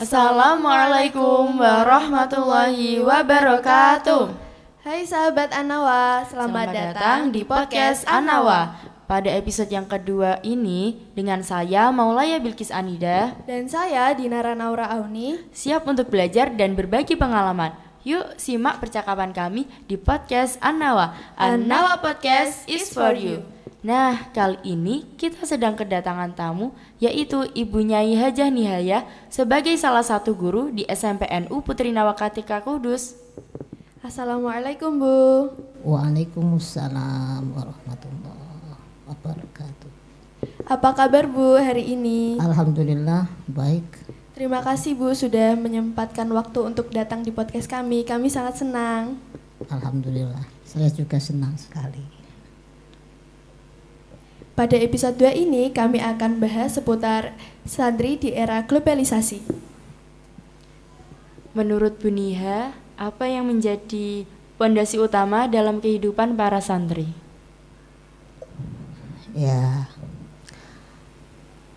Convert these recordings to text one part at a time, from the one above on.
Assalamualaikum warahmatullahi wabarakatuh. Hai sahabat Anawa, selamat datang di podcast Anawa. Pada episode yang kedua ini dengan saya Maulaya Bilkis Anida dan saya Dinara Naura Auni siap untuk belajar dan berbagi pengalaman. Yuk simak percakapan kami di podcast Anawa. Anawa Podcast is for you. Nah, kali ini kita sedang kedatangan tamu, yaitu Ibu Nyai Hajah Nihaya sebagai salah satu guru di SMPNU Putri Nawakatika Kudus. Assalamualaikum Bu. Waalaikumsalam warahmatullahi wabarakatuh. Apa kabar Bu hari ini? Alhamdulillah baik. Terima kasih Bu sudah menyempatkan waktu untuk datang di podcast kami. Kami sangat senang. Alhamdulillah, saya juga senang sekali. Pada episode 2 ini kami akan bahas seputar santri di era globalisasi. Menurut Bu Niha, apa yang menjadi pondasi utama dalam kehidupan para santri? Ya,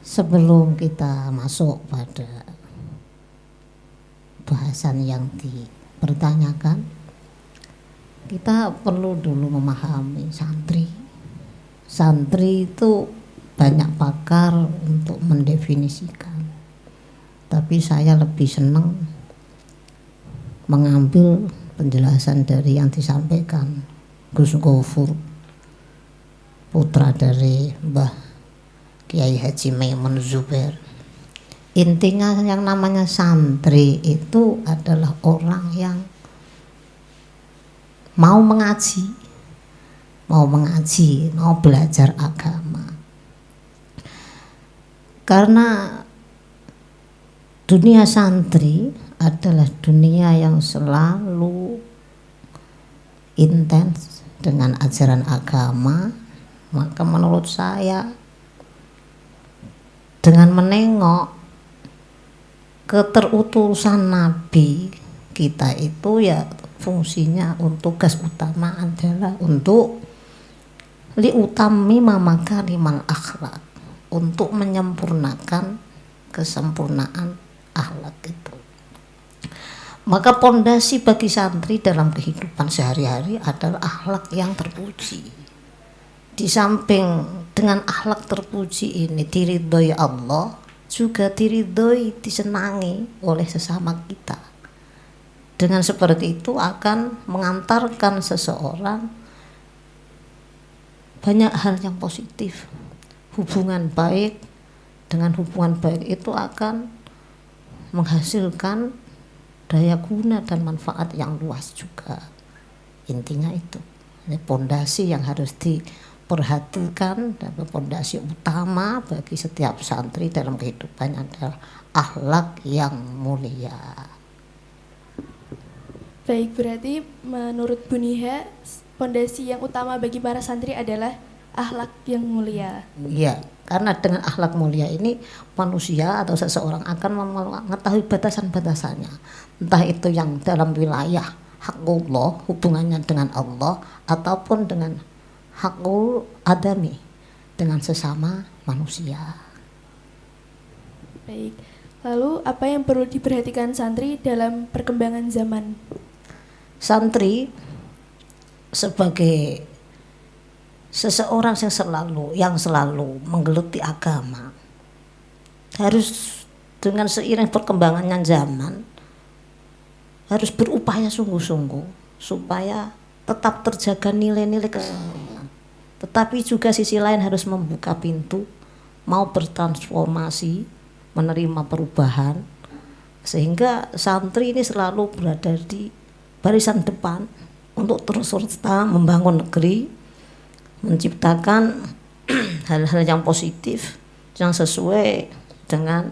sebelum kita masuk pada bahasan yang dipertanyakan, kita perlu dulu memahami santri. Santri itu banyak pakar untuk mendefinisikan, tapi saya lebih senang mengambil penjelasan dari yang disampaikan Gus Gofur, putra dari Mbah Kiai Haji Maimun Zubair. Intinya yang namanya santri itu adalah orang yang mau mengaji, mau belajar agama. Karena dunia santri adalah dunia yang selalu intens dengan ajaran agama, maka menurut saya dengan menengok keterutusan Nabi kita itu ya fungsinya untuk tugas utama adalah untuk liutami makarimal akhlak, untuk menyempurnakan kesempurnaan akhlak itu. Maka pondasi bagi santri dalam kehidupan sehari-hari adalah akhlak yang terpuji. Di samping dengan akhlak terpuji ini diridhoi Allah, juga diridhoi, disenangi oleh sesama kita. Dengan seperti itu akan mengantarkan seseorang banyak hal yang positif. Hubungan baik, dengan hubungan baik itu akan menghasilkan daya guna dan manfaat yang luas juga. Intinya itu. Ini pondasi yang harus diperhatikan, dan pondasi utama bagi setiap santri dalam kehidupannya adalah akhlak yang mulia. Baik, berarti menurut Bu Niha pondasi yang utama bagi para santri adalah akhlak yang mulia. Iya, karena dengan akhlak mulia ini manusia atau seseorang akan mengetahui batasan-batasannya. Entah itu yang dalam wilayah hakullah, hubungannya dengan Allah, ataupun dengan hakul adami, dengan sesama manusia. Baik, lalu apa yang perlu diperhatikan santri dalam perkembangan zaman? Santri sebagai seseorang yang selalu menggeluti agama harus dengan seiring perkembangannya zaman harus berupaya sungguh-sungguh supaya tetap terjaga nilai-nilai kesatuan, tetapi juga sisi lain harus membuka pintu, mau bertransformasi, menerima perubahan, sehingga santri ini selalu berada di barisan depan untuk terus serta membangun negeri, menciptakan hal-hal yang positif yang sesuai dengan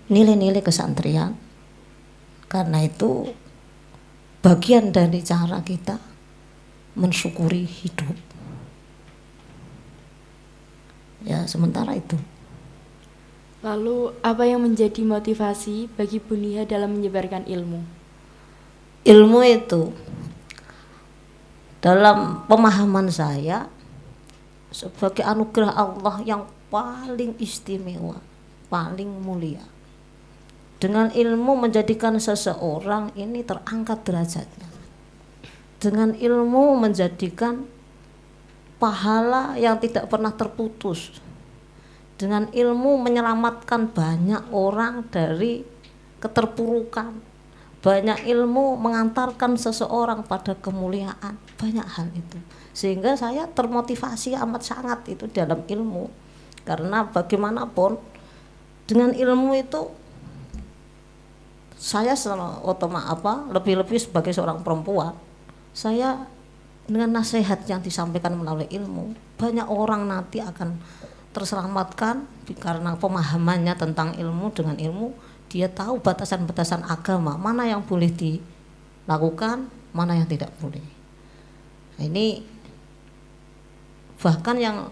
nilai-nilai kesantrian. Karena itu bagian dari cara kita mensyukuri hidup. Ya, sementara itu. Lalu apa yang menjadi motivasi bagi Bu Niha dalam menyebarkan ilmu? Ilmu itu dalam pemahaman saya sebagai anugerah Allah yang paling istimewa, paling mulia. Dengan ilmu menjadikan seseorang ini terangkat derajatnya. Dengan ilmu menjadikan pahala yang tidak pernah terputus. Dengan ilmu menyelamatkan banyak orang dari keterpurukan. Banyak ilmu mengantarkan seseorang pada kemuliaan. Banyak hal itu. Sehingga saya termotivasi amat sangat itu dalam ilmu. Karena bagaimanapun dengan ilmu itu saya lebih-lebih sebagai seorang perempuan, saya dengan nasihat yang disampaikan melalui ilmu, banyak orang nanti akan terselamatkan karena pemahamannya tentang ilmu. Dengan ilmu dia tahu batasan-batasan agama, mana yang boleh dilakukan, mana yang tidak boleh. Nah, ini bahkan yang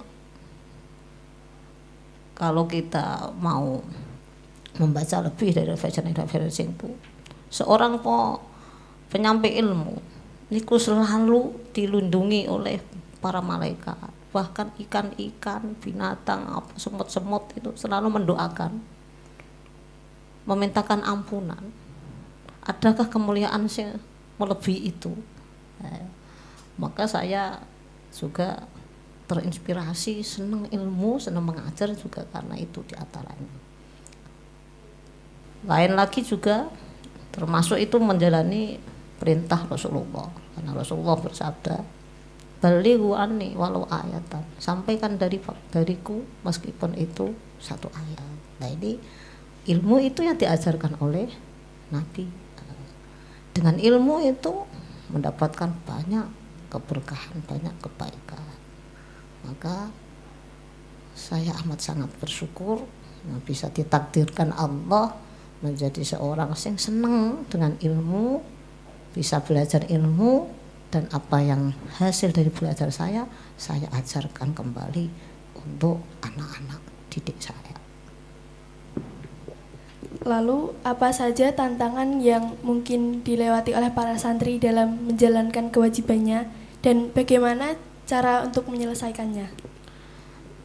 kalau kita mau membaca lebih dari referensi itu, seorang penyampai ilmu niku selalu dilindungi oleh para malaikat. Bahkan ikan-ikan, binatang, semut-semut itu selalu mendoakan, memintakan ampunan. Adakah kemuliaan yang melebihi itu? Maka saya juga terinspirasi, senang ilmu, senang mengajar juga karena itu diantaranya. Lain lagi juga termasuk itu menjalani perintah Rasulullah, karena Rasulullah bersabda, balighu anni walau ayatan, sampaikan dariku meskipun itu satu ayat. Nah, ini ilmu itu yang diajarkan oleh Nabi. Dengan ilmu itu mendapatkan banyak keberkahan, banyak kebaikan. Maka saya amat sangat bersyukur bisa ditakdirkan Allah menjadi seorang yang senang dengan ilmu, bisa belajar ilmu, dan apa yang hasil dari belajar saya ajarkan kembali untuk anak-anak didik saya. Lalu apa saja tantangan yang mungkin dilewati oleh para santri dalam menjalankan kewajibannya dan bagaimana cara untuk menyelesaikannya?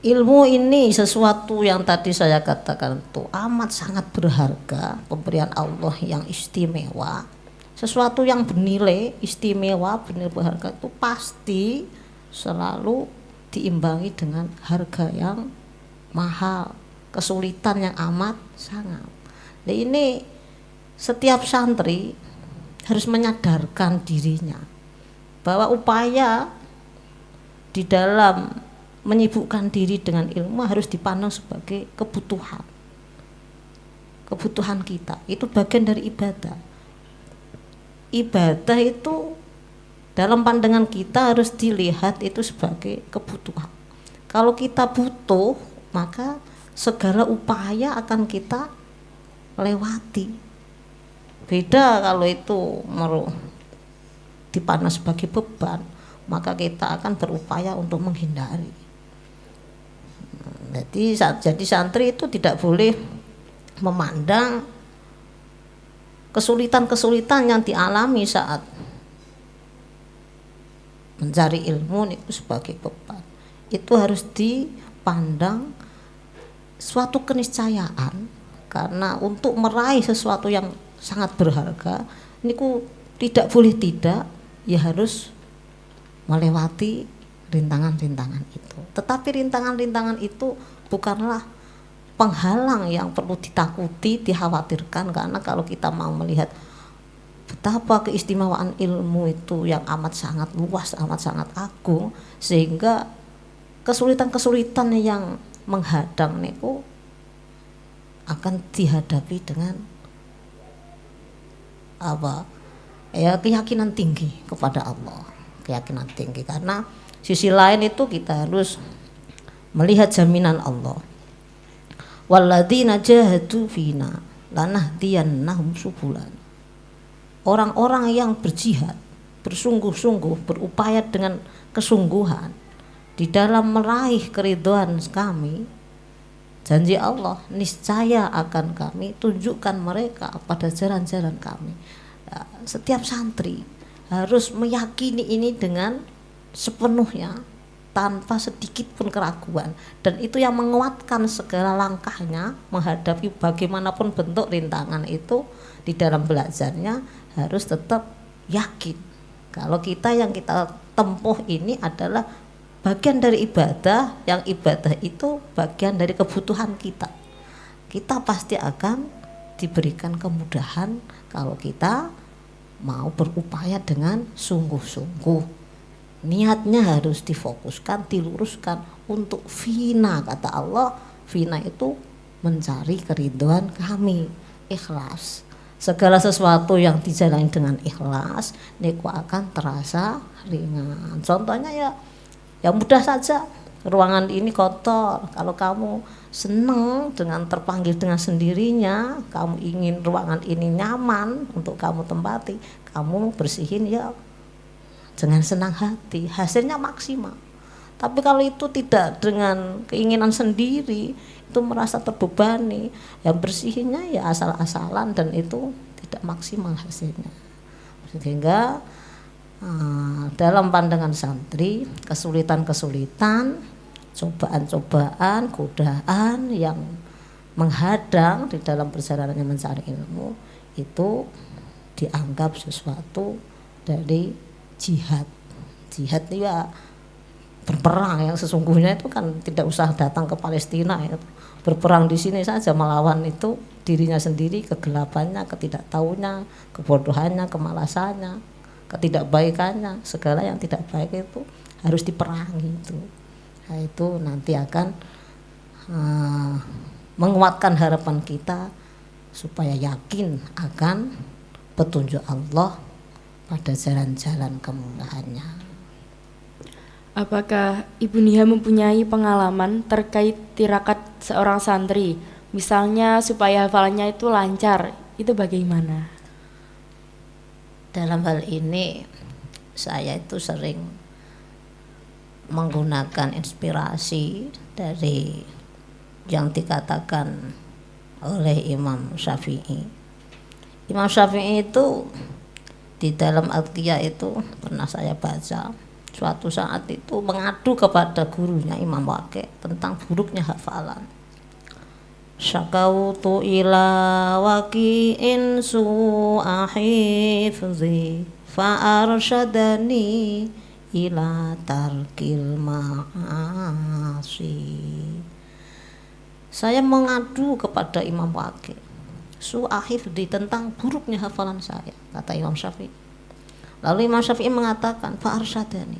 Ilmu ini sesuatu yang tadi saya katakan itu amat sangat berharga, pemberian Allah yang istimewa, sesuatu yang bernilai istimewa, bernilai berharga itu pasti selalu diimbangi dengan harga yang mahal, kesulitan yang amat sangat. Nah, ini setiap santri harus menyadarkan dirinya bahwa upaya di dalam menyibukkan diri dengan ilmu harus dipandang sebagai kebutuhan kita. Itu bagian dari ibadah. Ibadah itu dalam pandangan kita harus dilihat itu sebagai kebutuhan. Kalau kita butuh, maka segala upaya akan kita lewati. Beda kalau itu dipandang sebagai beban, maka kita akan berupaya untuk menghindari. Jadi santri itu tidak boleh memandang kesulitan-kesulitan yang dialami saat mencari ilmu itu sebagai beban. Itu harus dipandang suatu keniscayaan, karena untuk meraih sesuatu yang sangat berharga niku tidak boleh tidak, ya harus melewati rintangan-rintangan itu. Tetapi rintangan-rintangan itu bukanlah penghalang yang perlu ditakuti, dikhawatirkan, karena kalau kita mau melihat betapa keistimewaan ilmu itu yang amat sangat luas, amat sangat agung, sehingga kesulitan-kesulitan yang menghadang niku akan dihadapi dengan keyakinan tinggi kepada Allah, keyakinan tinggi. Karena sisi lain itu kita harus melihat jaminan Allah, walladzina jahadu fina lanahdiyannahum subulana. Orang-orang yang berjihad, bersungguh-sungguh, berupaya dengan kesungguhan di dalam meraih keridhaan kami, janji Allah, niscaya akan kami tunjukkan mereka pada jalan-jalan kami. Setiap santri harus meyakini ini dengan sepenuhnya, tanpa sedikit pun keraguan, dan itu yang menguatkan segala langkahnya menghadapi bagaimanapun bentuk rintangan itu. Di dalam belajarnya harus tetap yakin kalau yang kita tempuh ini adalah bagian dari ibadah, yang ibadah itu bagian dari kebutuhan kita. Kita pasti akan diberikan kemudahan kalau kita mau berupaya dengan sungguh-sungguh. Niatnya harus difokuskan, diluruskan untuk fina, kata Allah. Fina itu mencari keridhaan kami, ikhlas. Segala sesuatu yang dijalani dengan ikhlas niku akan terasa ringan. Contohnya ya mudah saja, ruangan ini kotor, kalau kamu senang dengan terpanggil dengan sendirinya, kamu ingin ruangan ini nyaman untuk kamu tempati, kamu bersihin ya dengan senang hati, hasilnya maksimal. Tapi kalau itu tidak dengan keinginan sendiri, itu merasa terbebani, yang bersihinnya ya asal-asalan dan itu tidak maksimal hasilnya. Sehingga dalam pandangan santri, kesulitan-kesulitan, cobaan-cobaan, godaan yang menghadang di dalam perjalanannya mencari ilmu itu dianggap sesuatu dari jihad. Jihad itu ya berperang, yang sesungguhnya itu kan tidak usah datang ke Palestina ya. Berperang di sini saja melawan itu dirinya sendiri, kegelapannya, ketidaktahuannya, kebodohannya, kemalasannya, ketidakbaikannya, segala yang tidak baik itu harus diperangi itu. Nah, itu nanti akan menguatkan harapan kita supaya yakin akan petunjuk Allah pada jalan-jalan kemudahannya. Apakah Ibu Nia mempunyai pengalaman terkait tirakat seorang santri? Misalnya supaya hafalannya itu lancar, itu bagaimana? Dalam hal ini saya itu sering menggunakan inspirasi dari yang dikatakan oleh Imam Syafi'i. Imam Syafi'i itu di dalam Al-Qiyah itu pernah saya baca, suatu saat itu mengadu kepada gurunya Imam Waqi' tentang buruknya hafalan. Syakautu ila waqi'in su'a hifzi fa'arsyadani ila tarkil ma'asi. Saya mengadu kepada Imam Waqi' su'a hifzi, tentang buruknya hafalan saya, kata Imam Syafi'i. Lalu Imam Syafi'i mengatakan fa'arsyadani,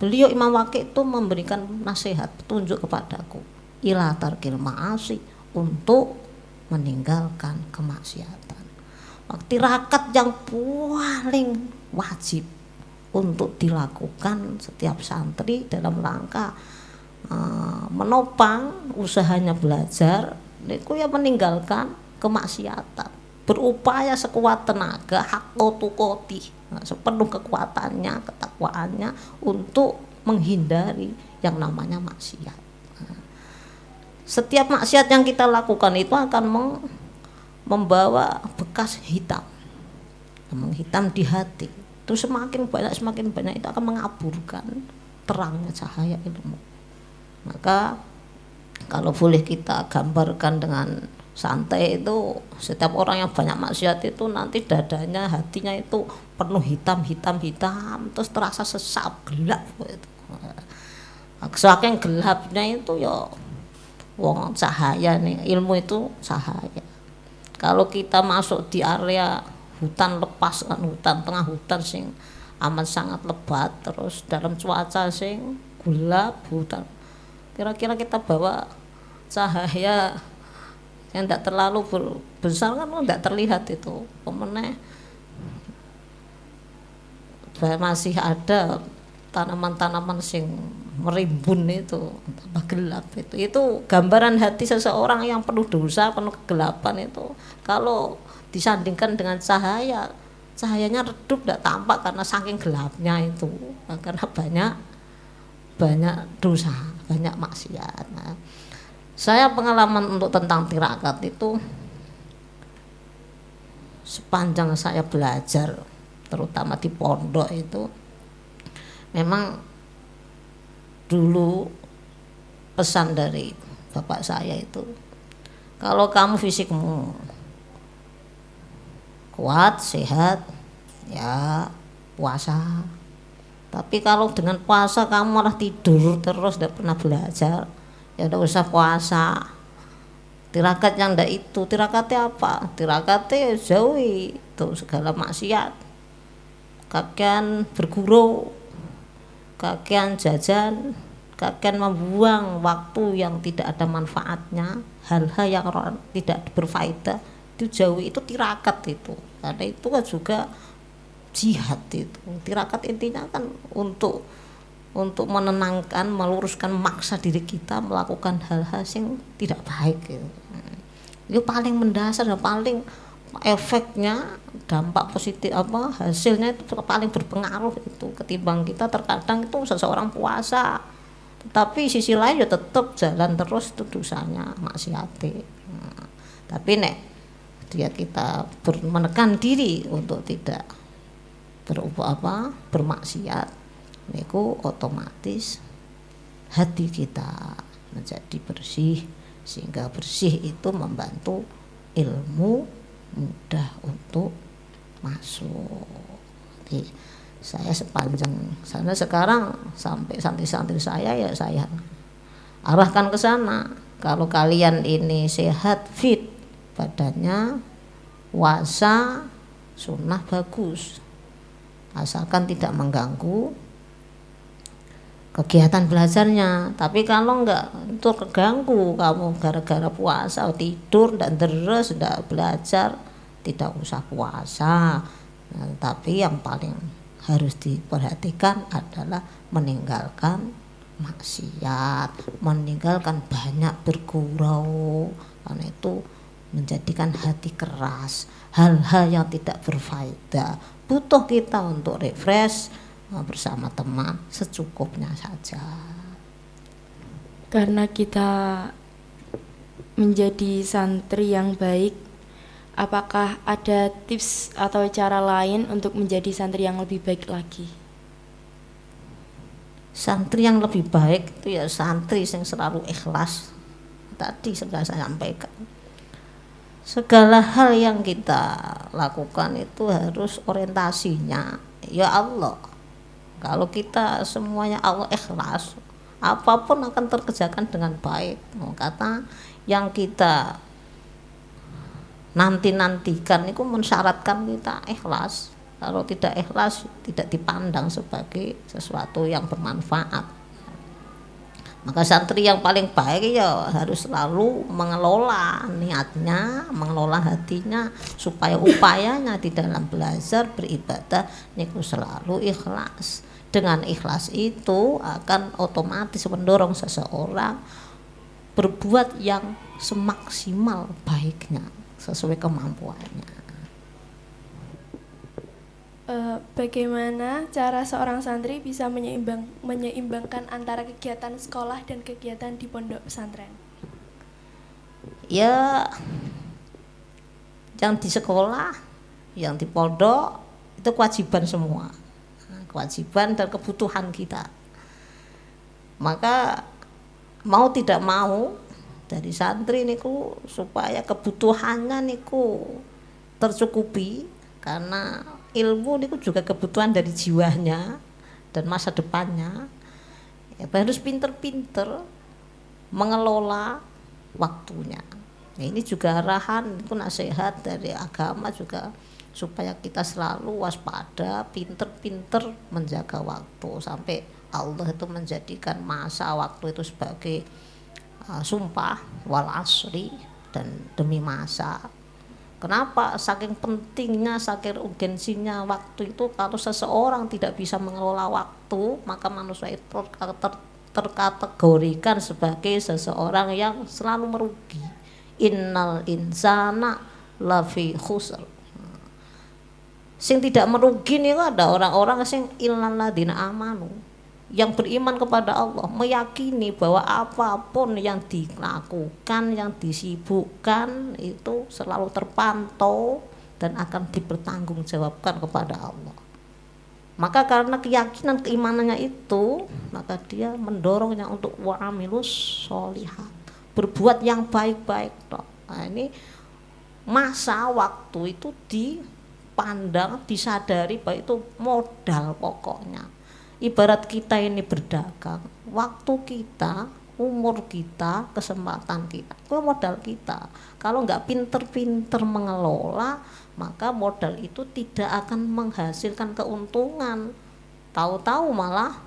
beliau Imam Waqi' itu memberikan nasihat, petunjuk kepadaku, ila tarkil ma'asi, untuk meninggalkan kemaksiatan. Tirakat yang paling wajib untuk dilakukan setiap santri dalam rangka menopang usahanya belajar, itu ya meninggalkan kemaksiatan, berupaya sekuat tenaga, haqqotukoti, sepenuh kekuatannya, ketakwaannya untuk menghindari yang namanya maksiat. Setiap maksiat yang kita lakukan itu akan membawa bekas hitam, menghitam di hati. Itu semakin banyak itu akan mengaburkan terangnya cahaya ilmu. Maka kalau boleh kita gambarkan dengan santai itu, setiap orang yang banyak maksiat itu nanti dadanya, hatinya itu penuh hitam, terus terasa sesak, gelap gitu. Saking gelapnya itu ya wong cahaya nih, ilmu itu cahaya. Kalau kita masuk di area hutan lepas, kan hutan tengah hutan sing amat sangat lebat, terus dalam cuaca sing gelap hutan, kira-kira kita bawa cahaya yang tidak terlalu besar kan tidak terlihat itu, pemenang masih ada tanaman-tanaman sing merimbun itu tambah gelap itu gambaran hati seseorang yang penuh dosa, penuh kegelapan itu. Kalau disandingkan dengan cahayanya redup, tidak tampak karena saking gelapnya itu, karena banyak dosa, banyak maksiat. Nah, saya pengalaman untuk tentang tirakat itu sepanjang saya belajar, terutama di pondok itu, memang dulu pesan dari bapak saya itu, kalau kamu fisikmu kuat, sehat, ya puasa. Tapi kalau dengan puasa kamu malah tidur terus, tidak pernah belajar, ya udah usah puasa. Tirakat yang ndak itu, tirakatnya apa? Tirakatnya jauhi itu segala maksiat. Kakean berguru, kakean jajan, kakean membuang waktu yang tidak ada manfaatnya, hal-hal yang tidak berfaedah, itu jauhi, itu tirakat itu. Karena itu kan juga jihad itu. Tirakat intinya kan untuk menenangkan, meluruskan maksa diri kita melakukan hal-hal yang tidak baik gitu. Itu paling mendasar dan paling efeknya, dampak positif hasilnya itu paling berpengaruh itu ketimbang kita terkadang itu seseorang puasa tapi sisi lain ya tetap jalan terus itu dosanya, maksiate. Tapi nek dia kita menekan diri untuk tidak bermaksiat, niku otomatis hati kita menjadi bersih, sehingga bersih itu membantu ilmu mudah untuk masuk. Jadi saya sepanjang sana sekarang sampai santri-santri saya, ya saya arahkan ke sana. Kalau kalian ini sehat, fit badannya, puasa sunnah bagus, asalkan tidak mengganggu kegiatan belajarnya. Tapi kalau enggak itu keganggu, kamu gara-gara puasa tidur dan terus tidak belajar, tidak usah puasa. Nah, tapi yang paling harus diperhatikan adalah meninggalkan maksiat, meninggalkan banyak bergurau, karena itu menjadikan hati keras, hal-hal yang tidak berfaedah. Butuh kita untuk refresh bersama teman secukupnya saja. Karena kita menjadi santri yang baik, apakah ada tips atau cara lain untuk menjadi santri yang lebih baik lagi? Santri yang lebih baik itu ya santri yang selalu ikhlas. Tadi sudah saya sampaikan, segala hal yang kita lakukan itu harus orientasinya ya Allah. Kalau kita semuanya Allah ikhlas, apapun akan terkerjakan dengan baik. Kata yang kita nantikan itu mensyaratkan kita ikhlas. Kalau tidak ikhlas, tidak dipandang sebagai sesuatu yang bermanfaat. Maka santri yang paling baik ya harus selalu mengelola niatnya, mengelola hatinya, supaya upayanya di dalam belajar beribadah niku selalu ikhlas. Dengan ikhlas itu akan otomatis mendorong seseorang berbuat yang semaksimal baiknya sesuai kemampuannya. Bagaimana cara seorang santri bisa menyeimbangkan antara kegiatan sekolah dan kegiatan di pondok pesantren? Ya, yang di sekolah, yang di pondok itu kewajiban semua, kewajiban dan kebutuhan kita. Maka mau tidak mau dari santri niku supaya kebutuhannya niku tercukupi, karena ilmu niku juga kebutuhan dari jiwanya dan masa depannya. Ya, harus pinter-pinter mengelola waktunya. Nah, ini juga arahan itu nasihat dari agama juga, supaya kita selalu waspada, pinter-pinter menjaga waktu, sampai Allah itu menjadikan masa waktu itu sebagai sumpah wal asri, dan demi masa. Kenapa? Saking pentingnya, saking urgensinya waktu itu. Kalau seseorang tidak bisa mengelola waktu, maka manusia itu terkategorikan sebagai seseorang yang selalu merugi. Innal insana lafi khusr. Sing tidak merugi nih ada orang-orang sing illal ladina amanu, yang beriman kepada Allah, meyakini bahwa apapun yang dilakukan, yang disibukkan itu selalu terpantau dan akan dipertanggungjawabkan kepada Allah. Maka karena keyakinan keimanannya itu, maka dia mendorongnya untuk wa'amilus sholihat, berbuat yang baik-baik. Nah, ini masa waktu itu dipandang, disadari bahwa itu modal pokoknya. Ibarat kita ini berdagang, waktu kita, umur kita, kesempatan kita, itu modal kita. Kalau nggak pinter-pinter mengelola, maka modal itu tidak akan menghasilkan keuntungan. Tahu-tahu malah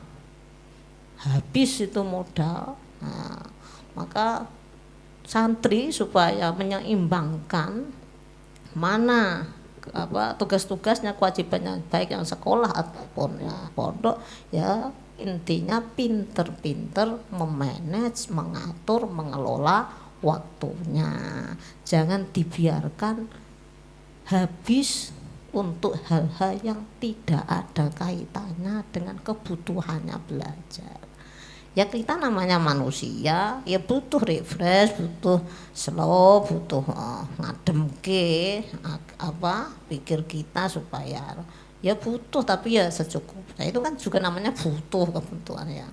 habis itu modal. Nah, maka santri supaya menyeimbangkan mana tugas-tugasnya, kewajibannya, baik yang sekolah ataupun ya pondok, ya intinya pinter-pinter memanage, mengatur, mengelola waktunya. Jangan dibiarkan habis untuk hal-hal yang tidak ada kaitannya dengan kebutuhannya belajar. Ya kita namanya manusia, ya butuh refresh, butuh slow, butuh ngademke pikir kita supaya ya butuh, tapi ya secukupnya. Itu kan juga namanya butuh kebutuhan ya.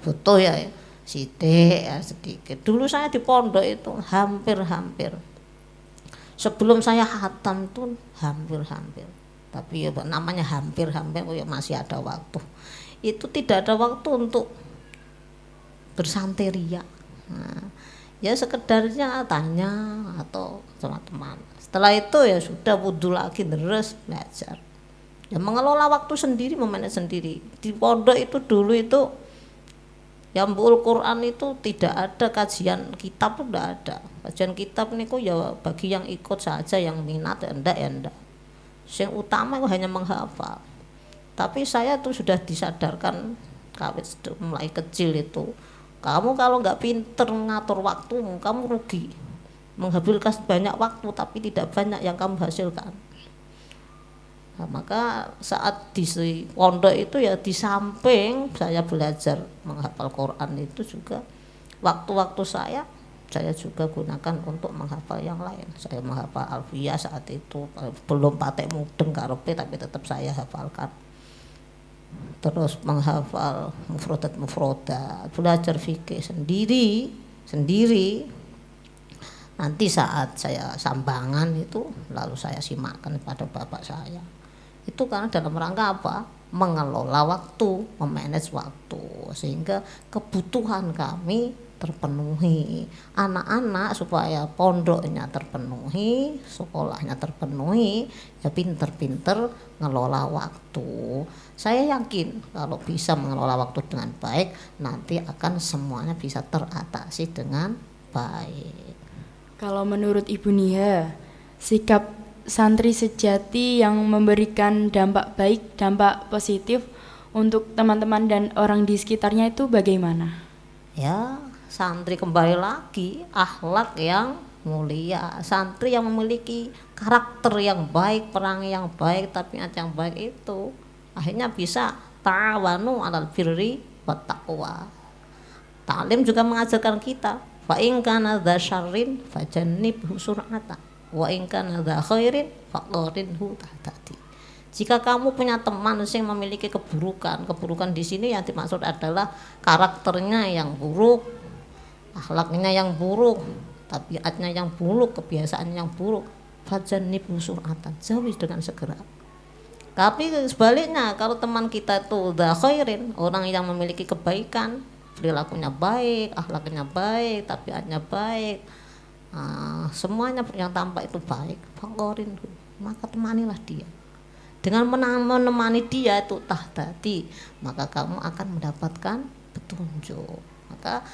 Butuh ya sidik ya sedikit. Dulu saya di pondok itu hampir sebelum saya khatam tuh hampir, tapi ya namanya hampir ya masih ada waktu. Itu tidak ada waktu untuk bersanteria. Nah, ya sekedarnya tanya atau sama teman. Setelah itu ya sudah wudhu lagi terus belajar. Ya mengelola waktu sendiri, memanage sendiri. Di pondok itu dulu itu yang Quran itu tidak ada kajian kitab, tidak ada. Kajian kitab niku ya bagi yang ikut saja, yang minat ya enggak. Yang utama itu hanya menghafal. Tapi saya tuh sudah disadarkan mulai kecil itu, kamu kalau nggak pinter ngatur waktu, kamu rugi. Menghabiskan banyak waktu tapi tidak banyak yang kamu hasilkan. Nah, maka saat di pondok itu ya di samping saya belajar menghafal Quran itu juga waktu-waktu saya juga gunakan untuk menghafal yang lain. Saya menghafal Alfiyah saat itu, belum pakai mudeng karepe tapi tetap saya hafalkan. Terus menghafal mufrodat, belajar fikih sendiri. Nanti saat saya sambangan itu lalu saya simakkan pada bapak saya. Itu karena dalam rangka apa? Mengelola waktu, memanage waktu, sehingga kebutuhan kami terpenuhi, anak-anak supaya pondoknya terpenuhi, sekolahnya terpenuhi, ya pinter-pinter ngelola waktu. Saya yakin kalau bisa mengelola waktu dengan baik, nanti akan semuanya bisa teratasi dengan baik. Kalau menurut Ibu Nia, sikap santri sejati yang memberikan dampak baik, dampak positif untuk teman-teman dan orang di sekitarnya itu bagaimana? Ya, santri kembali lagi akhlak yang mulia, santri yang memiliki karakter yang baik, perangai yang baik, tabiat yang baik itu akhirnya bisa ta'awanu 'alal birri wat taqwa. Taklim juga mengajarkan kita, fa in kana dza syarrin fajannibhu sur'ata wa in kana dza khairin faqarinhu tahtati. Jika kamu punya teman yang memiliki keburukan di sini yang dimaksud adalah karakternya yang buruk, akhlaknya yang buruk, tabiatnya yang buruk, kebiasaannya yang buruk, fajannibhu sur'atan, jauhi dengan segera. Tapi sebaliknya, kalau teman kita itu dza khairin, orang yang memiliki kebaikan, perilakunya baik, akhlaknya baik, tabiatnya baik, semuanya yang tampak itu baik, faqorin, maka temanilah dia. Dengan menemani dia itu tahtati, maka kamu akan mendapatkan petunjuk. Maka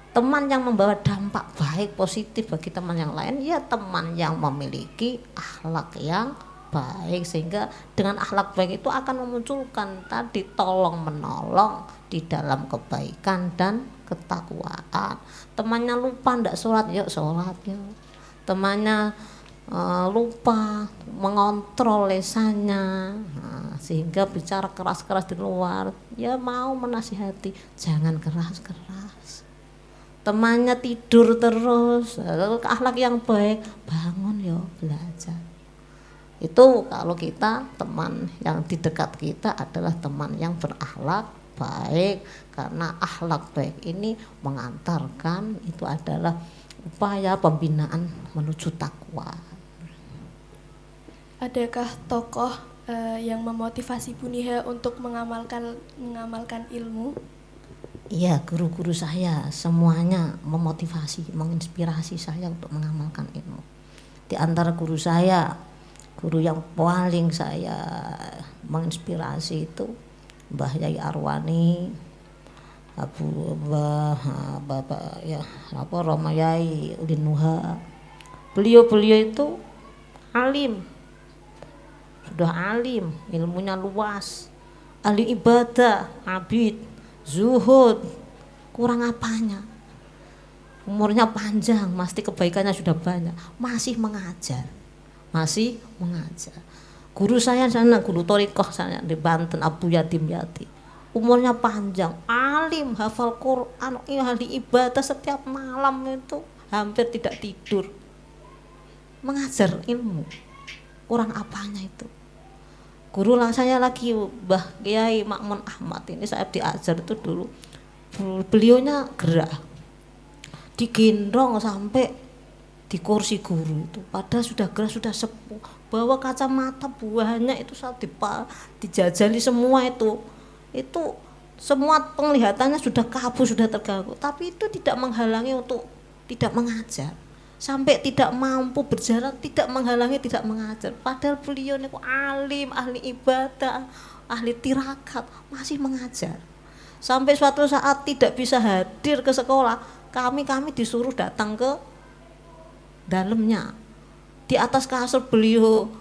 teman yang membawa dampak baik positif bagi teman yang lain, ya teman yang memiliki akhlak yang baik, sehingga dengan akhlak baik itu akan memunculkan tadi tolong menolong di dalam kebaikan dan ketakwaan. Temannya lupa ndak sholat, yuk sholat yuk. Temannya lupa mengontrol lesannya, sehingga bicara keras-keras di luar, ya mau menasihati, jangan keras-keras. Temannya tidur terus, akhlak yang baik, bangun yo belajar. Itu kalau kita teman yang di dekat kita adalah teman yang berakhlak baik, karena akhlak baik ini mengantarkan, itu adalah upaya pembinaan menuju takwa. Adakah tokoh yang memotivasi Bu Niha untuk mengamalkan ilmu? Iya, guru-guru saya semuanya memotivasi, menginspirasi saya untuk mengamalkan ilmu. Di antara guru saya, guru yang paling saya menginspirasi itu Mbah Yai Arwani, Bapak ya Roma Yai Udin Nuha. Beliau itu alim, sudah alim, ilmunya luas, ahli ibadah, abid, zuhud, kurang apanya. Umurnya panjang, pasti kebaikannya sudah banyak, masih mengajar. Guru saya sana, guru Thorikoh sana di Banten, Abu Yatim Yati, umurnya panjang, alim, hafal Quran, ahli ibadah, setiap malam itu hampir tidak tidur, mengajar ilmu. Kurang apanya itu. Guru saya lagi Mbah Kiai Makmun Ahmad, ini saya diajar itu dulu, beliaunya gerah, digendong sampai di kursi guru itu, padahal sudah gerah, sudah sepuh, bawa kacamata buahnya itu saat dijajali semua itu semua penglihatannya sudah kabur, sudah terganggu, tapi itu tidak menghalangi untuk tidak mengajar. Sampai tidak mampu berjalan, tidak menghalangi tidak mengajar. Padahal beliau ini alim, ahli ibadah, ahli tirakat, masih mengajar. Sampai suatu saat tidak bisa hadir ke sekolah, kami disuruh datang ke dalamnya. Di atas kasur beliau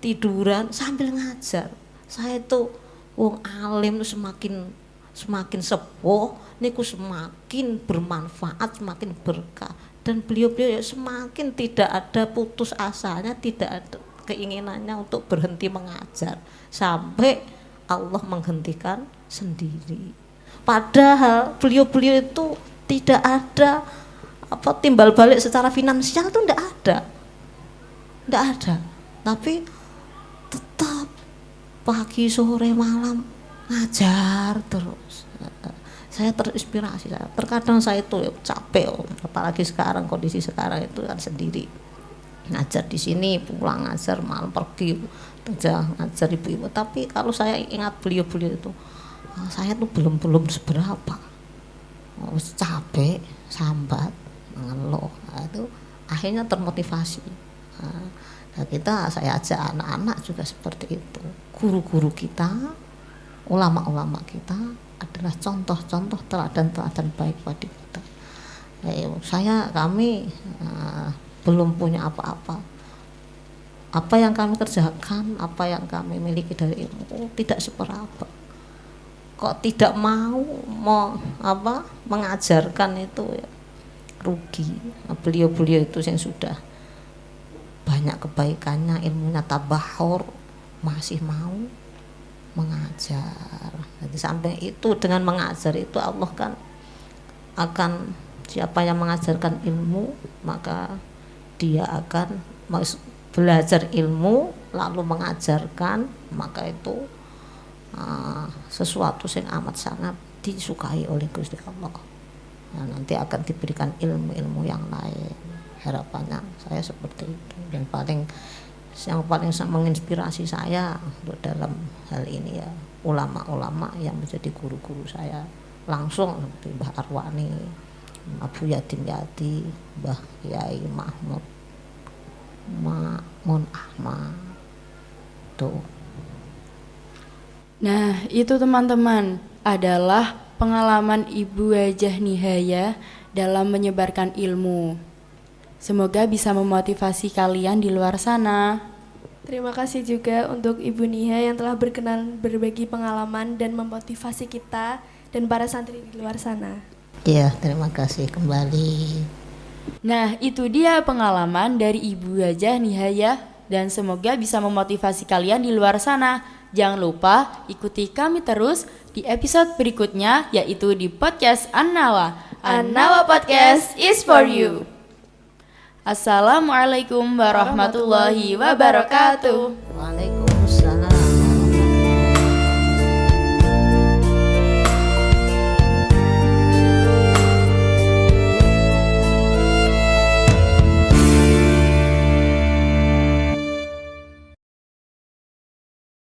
tiduran sambil ngajar. Saya itu wong alim itu semakin sepuh niku semakin bermanfaat, semakin berkah. Dan beliau ya semakin tidak ada putus asanya, tidak ada keinginannya untuk berhenti mengajar sampai Allah menghentikan sendiri. Padahal beliau itu tidak ada timbal balik secara finansial, itu tidak ada, tapi tetap pagi sore malam ngajar terus. Saya terinspirasi, terkadang saya itu capek, apalagi sekarang, kondisi sekarang itu kan sendiri, ngajar di sini, pulang ngajar, malam pergi kerja ngajar ibu-ibu. Tapi kalau saya ingat beliau itu, saya tuh belum seberapa, capek, sambat, mengeluh, itu akhirnya termotivasi. Saya ajak anak-anak juga seperti itu. Guru-guru kita, ulama-ulama kita adalah contoh-contoh teladan-teladan baik bagi kita. Kami belum punya apa-apa. Apa yang kami kerjakan, apa yang kami miliki dari ilmu tidak seberapa. Kok tidak mau mengajarkan itu ya, rugi. Beliau itu yang sudah banyak kebaikannya, ilmunya tabahur, masih mau mengajar. Jadi sampai itu dengan mengajar itu Allah kan akan, siapa yang mengajarkan ilmu maka dia akan belajar ilmu lalu mengajarkan, maka itu sesuatu yang amat sangat disukai oleh Gusti Allah. Nah, nanti akan diberikan ilmu-ilmu yang lain. Harapannya saya seperti itu. Dan yang paling menginspirasi saya untuk dalam hal ini ya ulama-ulama yang menjadi guru-guru saya langsung, seperti Mbah Arwani, Abu Yatim Yati, Mbah Kiai Makmun Ahmad tuh. Nah, itu teman-teman adalah pengalaman Ibu Hajah Nihaya dalam menyebarkan ilmu. Semoga bisa memotivasi kalian di luar sana. Terima kasih juga untuk Ibu Niha yang telah berkenan berbagi pengalaman dan memotivasi kita dan para santri di luar sana. Iya, terima kasih kembali. Nah, itu dia pengalaman dari Ibu Hajah Nihaya dan semoga bisa memotivasi kalian di luar sana. Jangan lupa ikuti kami terus di episode berikutnya, yaitu di podcast An-Nawa. An-Nawa Podcast is for you. Assalamualaikum warahmatullahi wabarakatuh. Waalaikumsalam.